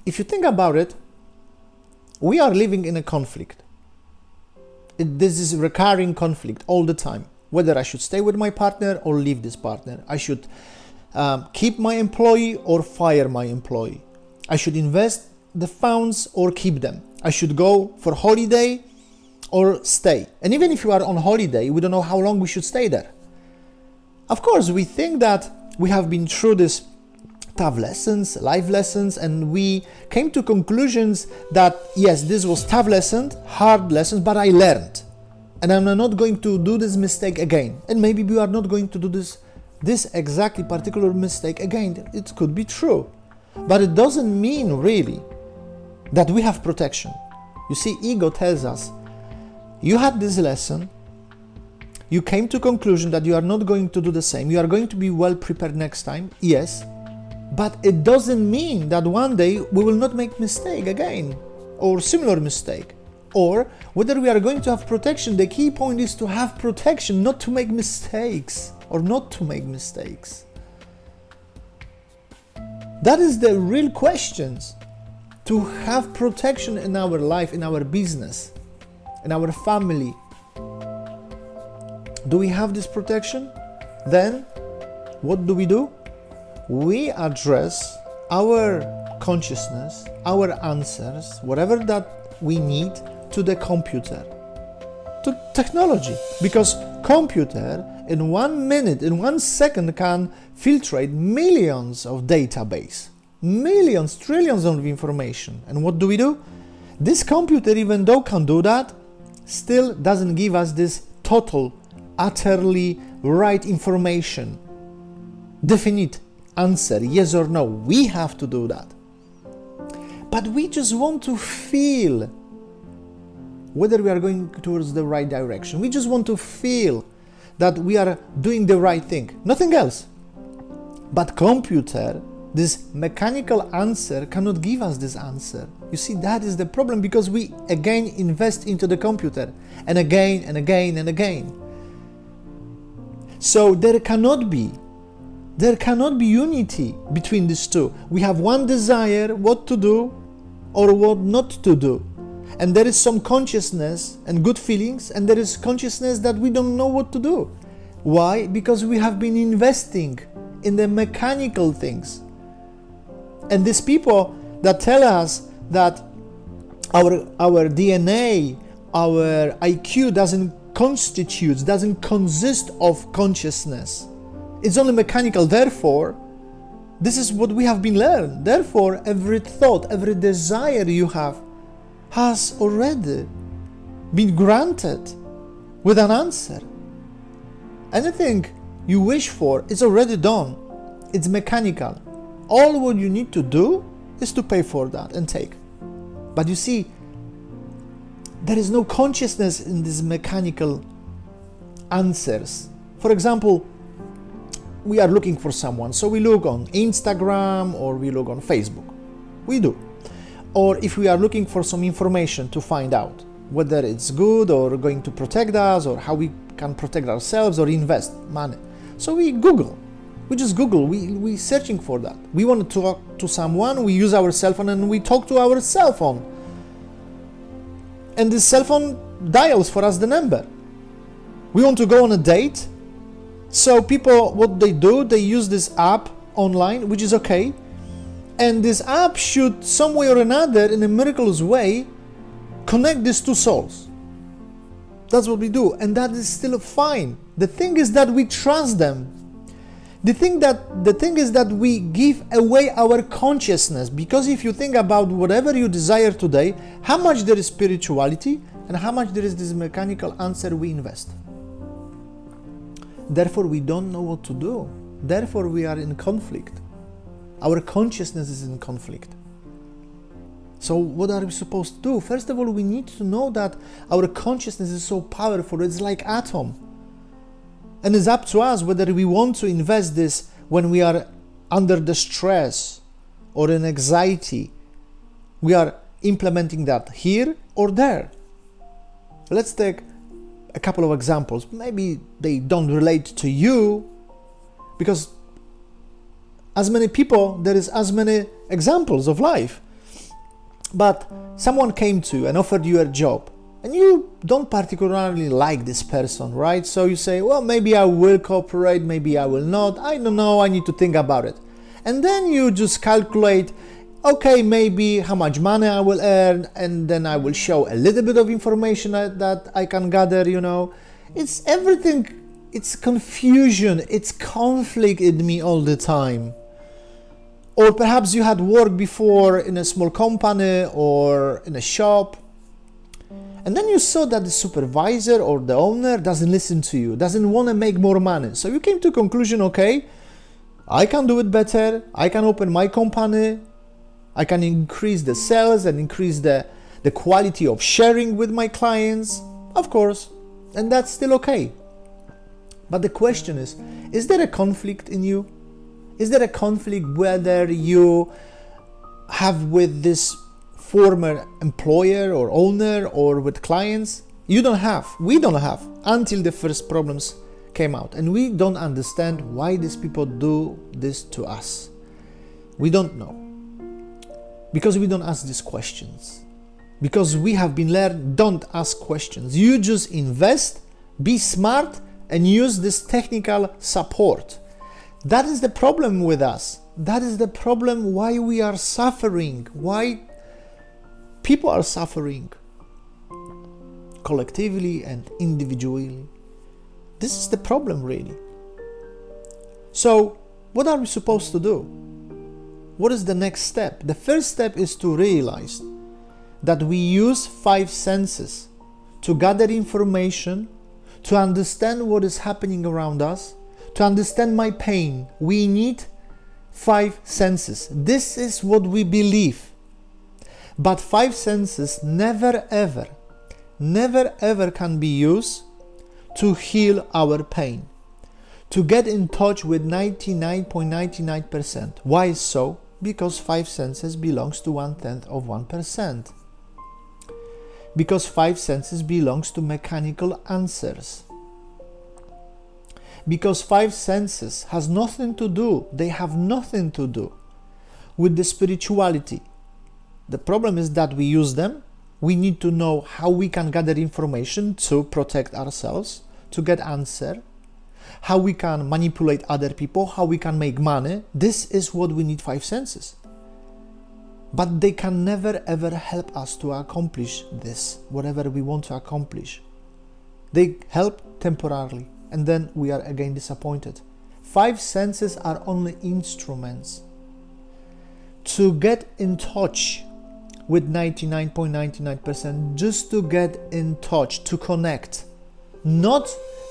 if you think about it, we are living in a conflict. This is recurring conflict all the time. Whether I should stay with my partner or leave this partner. I should keep my employee or fire my employee. I should invest the funds or keep them. I should go for holiday or stay. And even if you are on holiday, we don't know how long we should stay there. Of course, we think that we have been through this tough lessons, life lessons, and we came to conclusions that yes, this was tough lessons, hard lessons, but I learned. And I'm not going to do this mistake again. And maybe we are not going to do this exactly particular mistake again. It could be true. But it doesn't mean really that we have protection. You see, ego tells us, you had this lesson, you came to conclusion that you are not going to do the same, you are going to be well prepared next time, yes, but it doesn't mean that one day we will not make mistake again, or similar mistake, or whether we are going to have protection. The key point is to have protection, not to make mistakes, or not to make mistakes. That is the real questions. To have protection in our life, in our business, in our family. Do we have this protection? Then what do? We address our consciousness, our answers, whatever that we need, to the computer, to technology. Because computer in 1 minute, in 1 second can filtrate millions of database, millions, trillions of information. And what do? This computer, even though can do that, still doesn't give us this total, utterly right information, definite answer, yes or no. We have to do that. But we just want to feel whether we are going towards the right direction. We just want to feel that we are doing the right thing, nothing else. But computer, this mechanical answer, cannot give us this answer. You see, that is the problem, because we again invest into the computer and again and again and again. So there cannot be unity between these two. We have one desire, what to do or what not to do. And there is some consciousness and good feelings, and there is consciousness that we don't know what to do. Why? Because we have been investing in the mechanical things. And these people that tell us that our DNA, our IQ doesn't consist of consciousness. It's only mechanical. Therefore, this is what we have been learned. Therefore, every thought, every desire you have has already been granted with an answer. Anything you wish for is already done. It's mechanical. All what you need to do is to pay for that and take. But you see, there is no consciousness in these mechanical answers. For example, we are looking for someone, so we look on Instagram or we look on Facebook. We do. Or if we are looking for some information to find out whether it's good or going to protect us, or how we can protect ourselves or invest money. So we Google. We just Google. We searching for that. We want to talk to someone, we use our cell phone and we talk to our cell phone. And this cell phone dials for us the number. We want to go on a date. So people, what they do, they use this app online, which is okay. And this app should, some way or another, in a miraculous way, connect these two souls. That's what we do. And that is still fine. The thing is that we trust them. The thing is that we give away our consciousness. Because if you think about whatever you desire today, how much there is spirituality and how much there is this mechanical answer we invest. Therefore, we don't know what to do. Therefore, we are in conflict. Our consciousness is in conflict. So what are we supposed to do? First of all, we need to know that our consciousness is so powerful. It's like atom. And it's up to us whether we want to invest this when we are under the stress or in anxiety. We are implementing that here or there. Let's take a couple of examples. Maybe they don't relate to you, because as many people, there is as many examples of life. But someone came to you and offered you a job, and you don't particularly like this person, right? So you say, well, maybe I will cooperate, maybe I will not, I don't know, I need to think about it. And then you just calculate, okay, maybe how much money I will earn, and then I will show a little bit of information that I can gather, It's everything, it's confusion, it's conflict in me all the time. Or perhaps you had worked before in a small company or in a shop, and then you saw that the supervisor or the owner doesn't listen to you, doesn't want to make more money. So you came to a conclusion, okay, I can do it better, I can open my company, I can increase the sales and increase the quality of sharing with my clients, of course, and that's still okay. But the question is there a conflict in you? Is there a conflict whether you have with this former employer or owner or with clients? We don't have, until the first problems came out. And we don't understand why these people do this to us. We don't know. Because we don't ask these questions. Because we have been learned, don't ask questions. You just invest, be smart, and use this technical support. That is the problem with us. That is the problem why we are suffering, why people are suffering collectively and individually. This is the problem, really. So, what are we supposed to do? What is the next step? The first step is to realize that we use 5 senses to gather information, to understand what is happening around us, to understand my pain. We need 5 senses. This is what we believe. But 5 senses never ever can be used to heal our pain, to get in touch with 99.99%. Why so? Because 5 senses belongs to 1/10 of 1%. Because 5 senses belongs to mechanical answers. Because 5 senses has nothing to do, they have nothing to do with the spirituality. The problem is that we use them. We need to know how we can gather information to protect ourselves, to get answer, how we can manipulate other people, how we can make money. This is what we need 5 senses. But they can never ever help us to accomplish this, whatever we want to accomplish. They help temporarily, and then we are again disappointed. 5 senses are only instruments to get in touch with 99.99%, just to get in touch, to connect.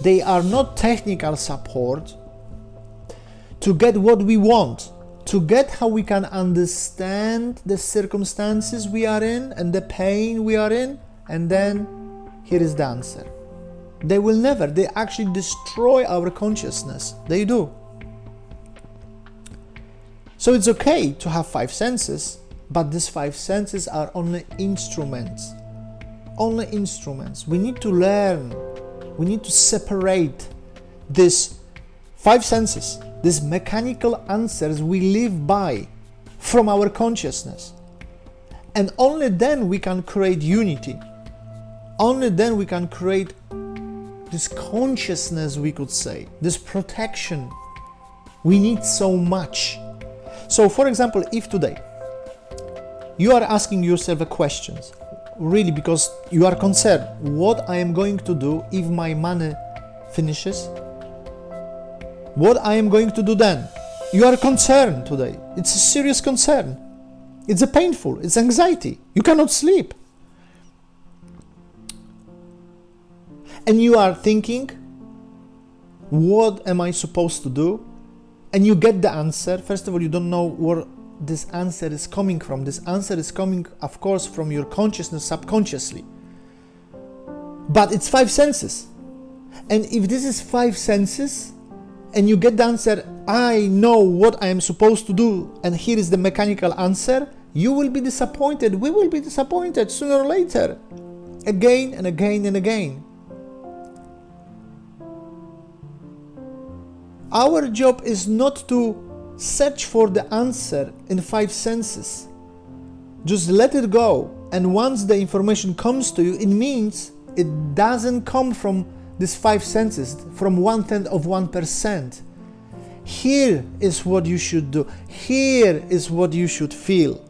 They are not technical support to get what we want, to get how we can understand the circumstances we are in and the pain we are in, and then here is the answer. They actually destroy our consciousness. They do. So it's okay to have 5 senses, but these 5 senses are only instruments. Only instruments. We need to learn. We need to separate these 5 senses, these mechanical answers we live by, from our consciousness. And only then we can create unity. Only then we can create this consciousness, we could say, this protection we need so much. So, for example, if today you are asking yourself a question, really, because you are concerned, what I am going to do if my money finishes? What I am going to do then? You are concerned today. It's a serious concern. It's painful. It's anxiety. You cannot sleep. And you are thinking, what am I supposed to do? And you get the answer. First of all, you don't know where this answer is coming from. This answer is coming, of course, from your consciousness subconsciously. But it's 5 senses. And if this is 5 senses, and you get the answer, I know what I am supposed to do, and here is the mechanical answer, you will be disappointed. We will be disappointed sooner or later. Again and again and again. Our job is not to search for the answer in 5 senses. Just let it go. And once the information comes to you, it means it doesn't come from these five senses, from 1/10 of 1%. Here is what you should do. Here is what you should feel.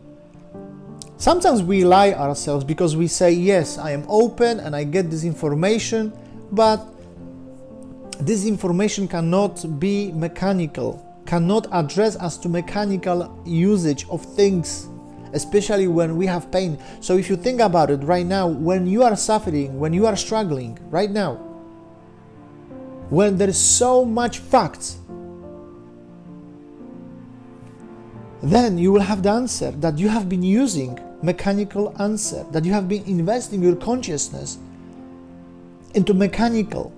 Sometimes we lie ourselves because we say, yes, I am open and I get this information, but this information cannot be mechanical, cannot address us to mechanical usage of things, especially when we have pain. So if you think about it right now, when you are suffering, when you are struggling right now, when there is so much facts, then you will have the answer that you have been using, mechanical answer, that you have been investing your consciousness into mechanical,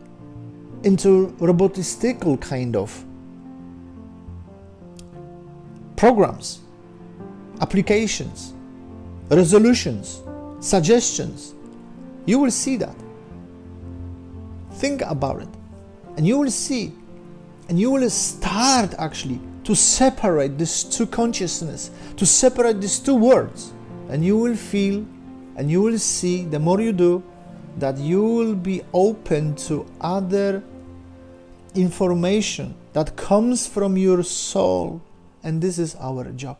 into robotistical kind of programs, applications, resolutions, suggestions. You will see that. Think about it, and you will see, and you will start actually to separate these two consciousness, to separate these two words, and you will feel and you will see, the more you do, that you will be open to other information that comes from your soul, and this is our job.